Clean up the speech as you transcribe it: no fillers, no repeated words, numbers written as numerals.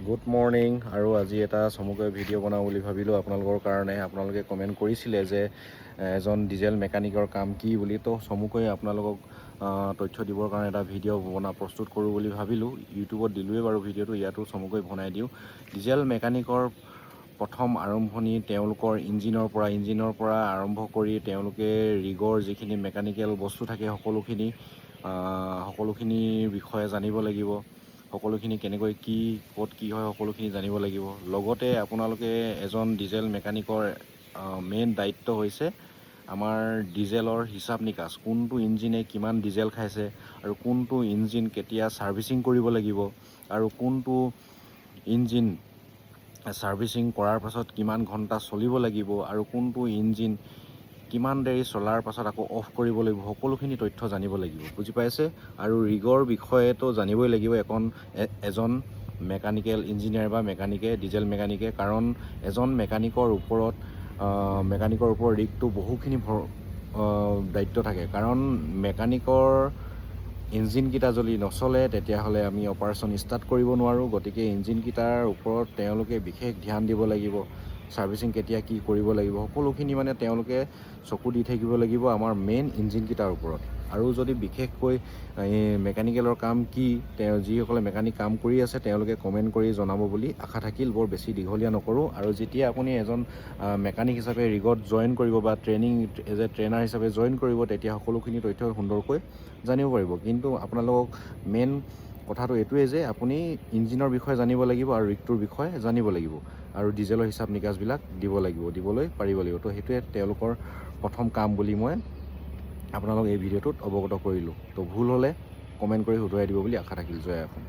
Good morning আৰু আজি এটা চমুকৈ ভিডিঅ' বনাওঁ বুলি ভাবিলোঁ আপোনালোকৰ কাৰণে। আপোনালোকে কমেণ্ট কৰিছিলে যে এজন ডিজেল মেকানিকৰ কাম কি বুলি, তো চমুকৈ আপোনালোকক তথ্য দিবৰ কাৰণে এটা ভিডিঅ' প্ৰস্তুত কৰোঁ বুলি ভাবিলোঁ। ইউটিউবত দিলোঁৱেই বাৰু ভিডিঅ'টো, ইয়াতো চমুকৈ বনাই দিওঁ। ডিজেল মেকানিকৰ প্ৰথম আৰম্ভণি তেওঁলোকৰ ইঞ্জিনৰ পৰা আৰম্ভ কৰি তেওঁলোকে ৰিগৰ যিখিনি মেকানিকেল বস্তু থাকে সকলোখিনিৰ বিষয়ে জানিব লাগিব। সকলোখিনি কেনেকৈ ক'ত কি হয় সকলোখিনি জানিব লাগিব। লগতে আপোনালোকে এজন ডিজেল মেকানিকৰ মেইন দায়িত্ব হৈছে আমাৰ ডিজেলৰ হিচাপ নিকাচ, কোনটো ইঞ্জিনে কিমান ডিজেল খাইছে আৰু কোনটো ইঞ্জিন কেতিয়া ছাৰ্ভিচিং কৰিব লাগিব আৰু কোনটো ইঞ্জিন ছাৰ্ভিচিং কৰাৰ পাছত কিমান ঘণ্টা চলিব লাগিব আৰু কোনটো ইঞ্জিন কিমান দেৰি চলাৰ পাছত আকৌ অফ কৰিব লাগিব, সকলোখিনি তথ্য জানিব লাগিব, বুজি পাইছে। আৰু ৰিগৰ বিষয়েতো জানিবই লাগিব এজন মেকানিকেল ইঞ্জিনিয়াৰ বা ডিজেল মেকানিকে, কাৰণ এজন মেকানিকৰ ওপৰত ৰিগটো বহুখিনি দায়িত্ব থাকে। কাৰণ মেকানিকৰ ইঞ্জিনকেইটা যদি নচলে তেতিয়াহ'লে আমি অপাৰেশ্যন ষ্টাৰ্ট কৰিব নোৱাৰোঁ। গতিকে ইঞ্জিনকেইটাৰ ওপৰত তেওঁলোকে বিশেষ ধ্যান দিব লাগিব। ছাৰ্ভিচিং কেতিয়া কি কৰিব লাগিব সকলোখিনি তেওঁলোকে চকু দি থাকিব লাগিব আমাৰ মেইন ইঞ্জিনকেইটাৰ ওপৰত। আৰু যদি বিশেষকৈ মেকানিকেলৰ কাম কি, যিসকলে মেকানিক কাম কৰি আছে তেওঁলোকে কমেণ্ট কৰি জনাব বুলি আশা থাকিল। বৰ বেছি দীঘলীয়া নকৰোঁ। আৰু যেতিয়া আপুনি এজন মেকানিক হিচাপে ৰিগত জইন কৰিব বা ট্ৰেইনাৰ হিচাপে জইন কৰিব, তেতিয়া সকলোখিনি তথ্য সুন্দৰকৈ জানিব পাৰিব। কিন্তু আপোনালোকক মেইন কথাটো এইটোৱেই যে আপুনি ইঞ্জিনৰ বিষয়ে জানিব লাগিব আৰু ৰিগটোৰ বিষয়ে জানিব লাগিব আৰু ডিজেলৰ হিচাপ নিকাচবিলাক দিবলৈ পাৰিব লাগিব। তো সেইটোৱে তেওঁলোকৰ প্ৰথম কাম বুলি মই আপোনালোক এই ভিডিঅ'টোত অৱগত কৰিলোঁ। তো ভুল হ'লে কমেণ্ট কৰি শুধৰাই দিব বুলি আশা থাকিল। জয় অসম।